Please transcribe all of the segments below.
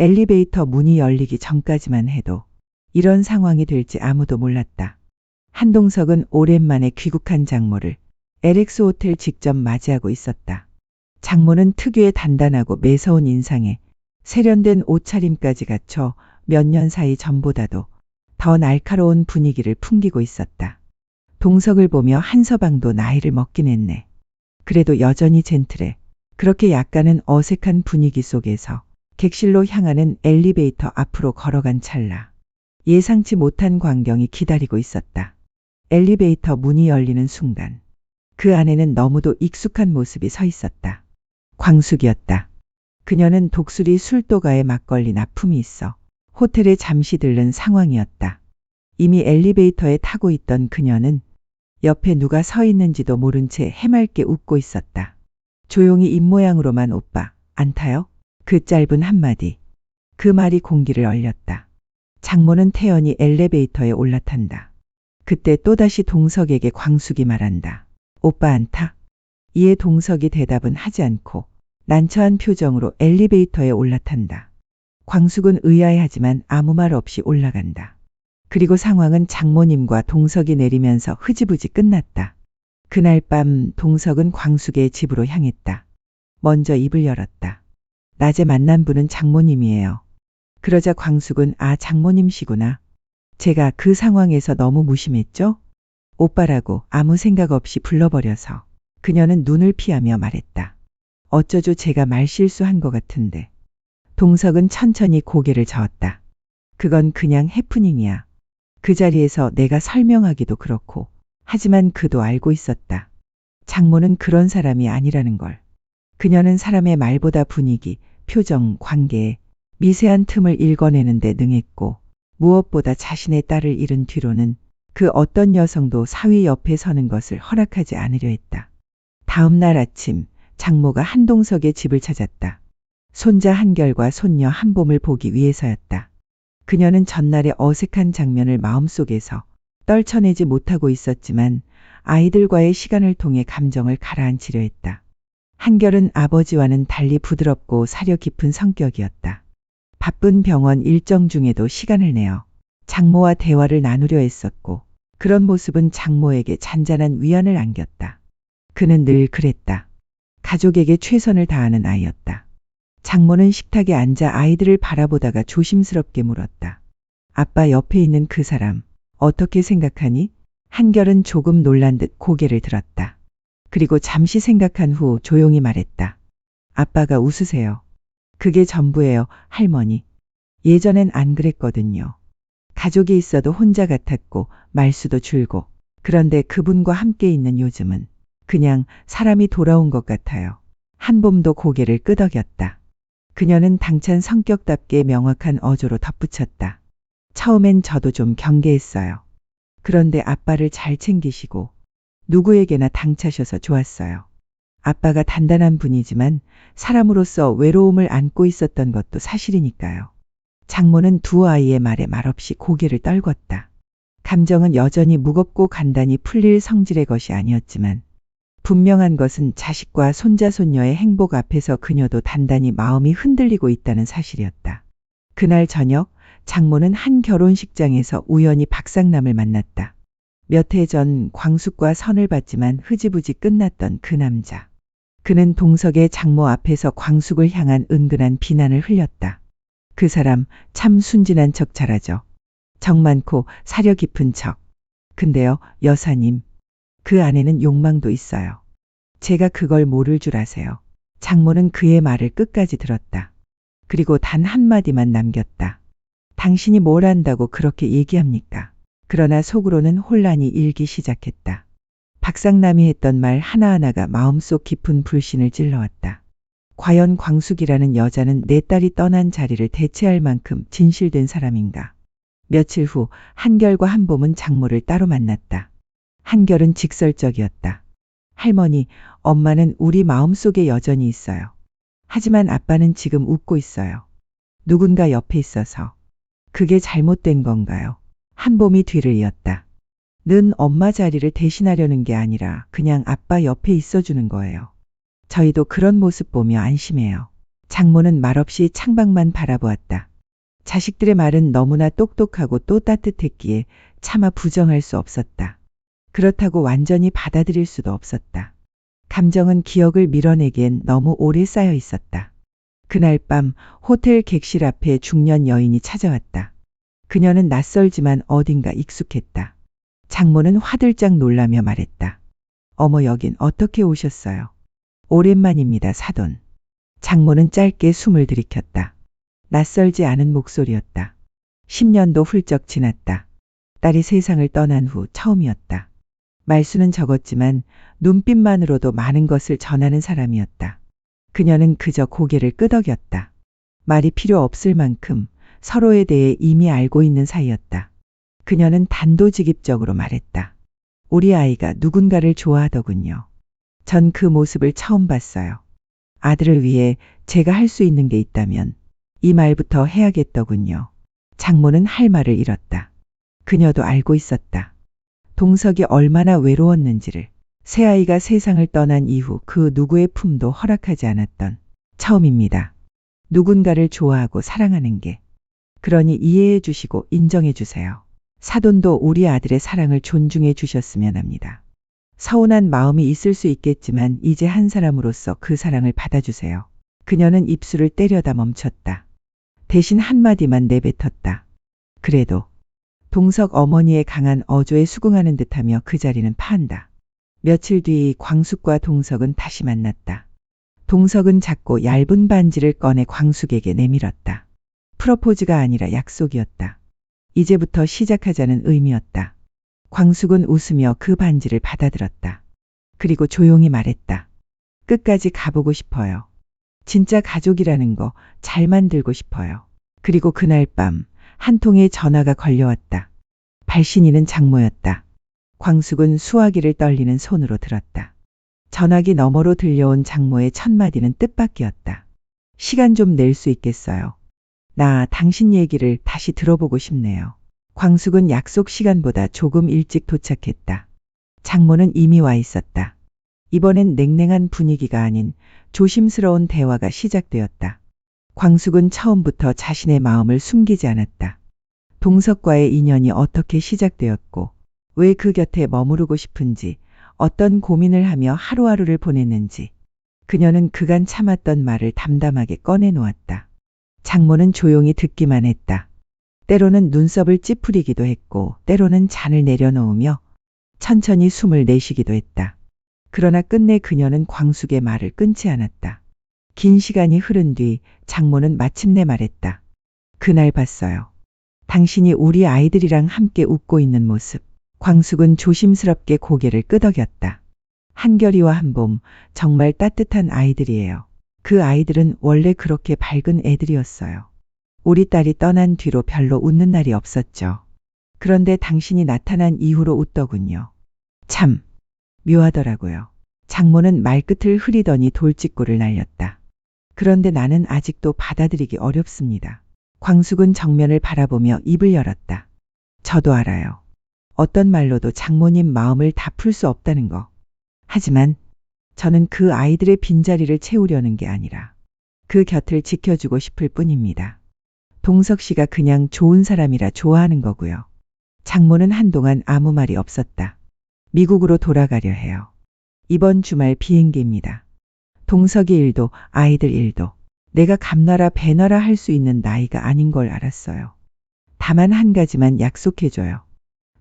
엘리베이터 문이 열리기 전까지만 해도 이런 상황이 될지 아무도 몰랐다. 한동석은 오랜만에 귀국한 장모를 LX 호텔 직접 맞이하고 있었다. 장모는 특유의 단단하고 매서운 인상에 세련된 옷차림까지 갖춰 몇 년 사이 전보다도 더 날카로운 분위기를 풍기고 있었다. 동석을 보며 한서방도 나이를 먹긴 했네. 그래도 여전히 젠틀해. 그렇게 약간은 어색한 분위기 속에서 객실로 향하는 엘리베이터 앞으로 걸어간 찰나 예상치 못한 광경이 기다리고 있었다. 엘리베이터 문이 열리는 순간 그 안에는 너무도 익숙한 모습이 서 있었다. 광숙이었다. 그녀는 독수리 술도가에 막걸리 납품이 있어 호텔에 잠시 들른 상황이었다. 이미 엘리베이터에 타고 있던 그녀는 옆에 누가 서 있는지도 모른 채 해맑게 웃고 있었다. 조용히 입모양으로만 오빠, 안 타요? 그 짧은 한마디. 그 말이 공기를 얼렸다. 장모는 태연히 엘리베이터에 올라탄다. 그때 또다시 동석에게 광숙이 말한다. 오빠 안 타? 이에 동석이 대답은 하지 않고 난처한 표정으로 엘리베이터에 올라탄다. 광숙은 의아해하지만 아무 말 없이 올라간다. 그리고 상황은 장모님과 동석이 내리면서 흐지부지 끝났다. 그날 밤 동석은 광숙의 집으로 향했다. 먼저 입을 열었다. 낮에 만난 분은 장모님이에요. 그러자 광숙은 아 장모님시구나. 제가 그 상황에서 너무 무심했죠? 오빠라고 아무 생각 없이 불러버려서 그녀는 눈을 피하며 말했다. 어쩌죠 제가 말실수한 것 같은데. 동석은 천천히 고개를 저었다. 그건 그냥 해프닝이야. 그 자리에서 내가 설명하기도 그렇고 하지만 그도 알고 있었다. 장모는 그런 사람이 아니라는 걸. 그녀는 사람의 말보다 분위기, 표정, 관계에 미세한 틈을 읽어내는데 능했고 무엇보다 자신의 딸을 잃은 뒤로는 그 어떤 여성도 사위 옆에 서는 것을 허락하지 않으려 했다. 다음 날 아침 장모가 한동석의 집을 찾았다. 손자 한결과 손녀 한봄을 보기 위해서였다. 그녀는 전날의 어색한 장면을 마음속에서 떨쳐내지 못하고 있었지만 아이들과의 시간을 통해 감정을 가라앉히려 했다. 한결은 아버지와는 달리 부드럽고 사려 깊은 성격이었다. 바쁜 병원 일정 중에도 시간을 내어 장모와 대화를 나누려 했었고 그런 모습은 장모에게 잔잔한 위안을 안겼다. 그는 늘 그랬다. 가족에게 최선을 다하는 아이였다. 장모는 식탁에 앉아 아이들을 바라보다가 조심스럽게 물었다. 아빠 옆에 있는 그 사람 어떻게 생각하니? 한결은 조금 놀란 듯 고개를 들었다. 그리고 잠시 생각한 후 조용히 말했다. 아빠가 웃으세요. 그게 전부예요, 할머니. 예전엔 안 그랬거든요. 가족이 있어도 혼자 같았고 말수도 줄고 그런데 그분과 함께 있는 요즘은 그냥 사람이 돌아온 것 같아요. 한봄도 고개를 끄덕였다. 그녀는 당찬 성격답게 명확한 어조로 덧붙였다. 처음엔 저도 좀 경계했어요. 그런데 아빠를 잘 챙기시고 누구에게나 당차셔서 좋았어요. 아빠가 단단한 분이지만 사람으로서 외로움을 안고 있었던 것도 사실이니까요. 장모는 두 아이의 말에 말없이 고개를 떨궜다. 감정은 여전히 무겁고 간단히 풀릴 성질의 것이 아니었지만 분명한 것은 자식과 손자 손녀의 행복 앞에서 그녀도 단단히 마음이 흔들리고 있다는 사실이었다. 그날 저녁 장모는 한 결혼식장에서 우연히 박상남을 만났다. 몇 해 전 광숙과 선을 봤지만 흐지부지 끝났던 그 남자. 그는 동석의 장모 앞에서 광숙을 향한 은근한 비난을 흘렸다. 그 사람 참 순진한 척 잘하죠. 정 많고 사려 깊은 척. 근데요 여사님. 그 안에는 욕망도 있어요. 제가 그걸 모를 줄 아세요. 장모는 그의 말을 끝까지 들었다. 그리고 단 한마디만 남겼다. 당신이 뭘 안다고 그렇게 얘기합니까? 그러나 속으로는 혼란이 일기 시작했다. 박상남이 했던 말 하나하나가 마음속 깊은 불신을 찔러왔다. 과연 광숙이라는 여자는 내 딸이 떠난 자리를 대체할 만큼 진실된 사람인가? 며칠 후 한결과 한봄은 장모를 따로 만났다. 한결은 직설적이었다. 할머니, 엄마는 우리 마음속에 여전히 있어요. 하지만 아빠는 지금 웃고 있어요. 누군가 옆에 있어서. 그게 잘못된 건가요? 한봄이 뒤를 이었다. 는 엄마 자리를 대신하려는 게 아니라 그냥 아빠 옆에 있어주는 거예요. 저희도 그런 모습 보며 안심해요. 장모는 말없이 창밖만 바라보았다. 자식들의 말은 너무나 똑똑하고 또 따뜻했기에 차마 부정할 수 없었다. 그렇다고 완전히 받아들일 수도 없었다. 감정은 기억을 밀어내기엔 너무 오래 쌓여 있었다. 그날 밤 호텔 객실 앞에 중년 여인이 찾아왔다. 그녀는 낯설지만 어딘가 익숙했다. 장모는 화들짝 놀라며 말했다. 어머, 여긴 어떻게 오셨어요? 오랜만입니다, 사돈. 장모는 짧게 숨을 들이켰다. 낯설지 않은 목소리였다. 10년도 훌쩍 지났다. 딸이 세상을 떠난 후 처음이었다. 말수는 적었지만 눈빛만으로도 많은 것을 전하는 사람이었다. 그녀는 그저 고개를 끄덕였다. 말이 필요 없을 만큼 서로에 대해 이미 알고 있는 사이였다. 그녀는 단도직입적으로 말했다. 우리 아이가 누군가를 좋아하더군요. 전 그 모습을 처음 봤어요. 아들을 위해 제가 할 수 있는 게 있다면 이 말부터 해야겠더군요. 장모는 할 말을 잃었다. 그녀도 알고 있었다. 동석이 얼마나 외로웠는지를. 새아이가 세상을 떠난 이후 그 누구의 품도 허락하지 않았던 처음입니다. 누군가를 좋아하고 사랑하는 게. 그러니 이해해 주시고 인정해 주세요. 사돈도 우리 아들의 사랑을 존중해 주셨으면 합니다. 서운한 마음이 있을 수 있겠지만 이제 한 사람으로서 그 사랑을 받아주세요. 그녀는 입술을 때려다 멈췄다. 대신 한마디만 내뱉었다. 그래도. 동석 어머니의 강한 어조에 수긍하는 듯하며 그 자리는 파한다. 며칠 뒤 광숙과 동석은 다시 만났다. 동석은 작고 얇은 반지를 꺼내 광숙에게 내밀었다. 프로포즈가 아니라 약속이었다. 이제부터 시작하자는 의미였다. 광숙은 웃으며 그 반지를 받아들었다. 그리고 조용히 말했다. 끝까지 가보고 싶어요. 진짜 가족이라는 거 잘 만들고 싶어요. 그리고 그날 밤 한 통의 전화가 걸려왔다. 발신인은 장모였다. 광숙은 수화기를 떨리는 손으로 들었다. 전화기 너머로 들려온 장모의 첫 마디는 뜻밖이었다. 시간 좀 낼 수 있겠어요? 나 당신 얘기를 다시 들어보고 싶네요. 광숙은 약속 시간보다 조금 일찍 도착했다. 장모는 이미 와 있었다. 이번엔 냉랭한 분위기가 아닌 조심스러운 대화가 시작되었다. 광숙은 처음부터 자신의 마음을 숨기지 않았다. 동석과의 인연이 어떻게 시작되었고 왜 그 곁에 머무르고 싶은지, 어떤 고민을 하며 하루하루를 보냈는지 그녀는 그간 참았던 말을 담담하게 꺼내놓았다. 장모는 조용히 듣기만 했다. 때로는 눈썹을 찌푸리기도 했고 때로는 잔을 내려놓으며 천천히 숨을 내쉬기도 했다. 그러나 끝내 그녀는 광숙의 말을 끊지 않았다. 긴 시간이 흐른 뒤 장모는 마침내 말했다. 그날 봤어요. 당신이 우리 아이들이랑 함께 웃고 있는 모습. 광숙은 조심스럽게 고개를 끄덕였다. 한결이와 한봄, 정말 따뜻한 아이들이에요. 그 아이들은 원래 그렇게 밝은 애들이었어요. 우리 딸이 떠난 뒤로 별로 웃는 날이 없었죠. 그런데 당신이 나타난 이후로 웃더군요. 참 묘하더라고요. 장모는 말끝을 흐리더니 돌직구를 날렸다. 그런데 나는 아직도 받아들이기 어렵습니다. 광숙은 정면을 바라보며 입을 열었다. 저도 알아요. 어떤 말로도 장모님 마음을 다 풀 수 없다는 거. 하지만 저는 그 아이들의 빈자리를 채우려는 게 아니라 그 곁을 지켜주고 싶을 뿐입니다. 동석 씨가 그냥 좋은 사람이라 좋아하는 거고요. 장모는 한동안 아무 말이 없었다. 미국으로 돌아가려 해요. 이번 주말 비행기입니다. 동석이 일도 아이들 일도 내가 감나라 배나라 할 수 있는 나이가 아닌 걸 알았어요. 다만 한 가지만 약속해줘요.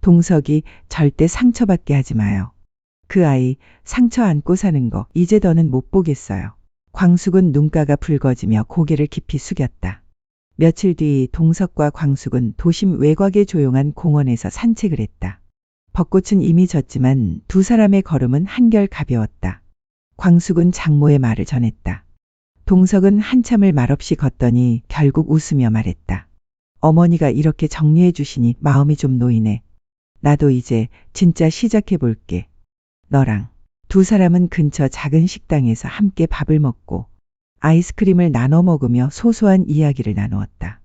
동석이 절대 상처받게 하지 마요. 그 아이 상처 안고 사는 거 이제 더는 못 보겠어요. 광숙은 눈가가 붉어지며 고개를 깊이 숙였다. 며칠 뒤 동석과 광숙은 도심 외곽의 조용한 공원에서 산책을 했다. 벚꽃은 이미 졌지만 두 사람의 걸음은 한결 가벼웠다. 광숙은 장모의 말을 전했다. 동석은 한참을 말없이 걷더니 결국 웃으며 말했다. 어머니가 이렇게 정리해 주시니 마음이 좀 놓이네. 나도 이제 진짜 시작해 볼게. 너랑. 두 사람은 근처 작은 식당에서 함께 밥을 먹고 아이스크림을 나눠 먹으며 소소한 이야기를 나누었다.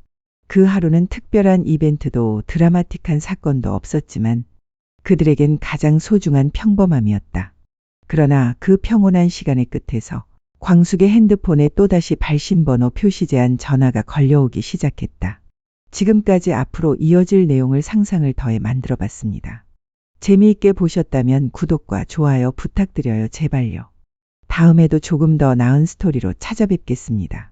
그 하루는 특별한 이벤트도 드라마틱한 사건도 없었지만 그들에겐 가장 소중한 평범함이었다. 그러나 그 평온한 시간의 끝에서 광숙의 핸드폰에 또다시 발신번호 표시 제한 전화가 걸려오기 시작했다. 지금까지 앞으로 이어질 내용을 상상을 더해 만들어 봤습니다. 재미있게 보셨다면 구독과 좋아요 부탁드려요. 제발요. 다음에도 조금 더 나은 스토리로 찾아뵙겠습니다.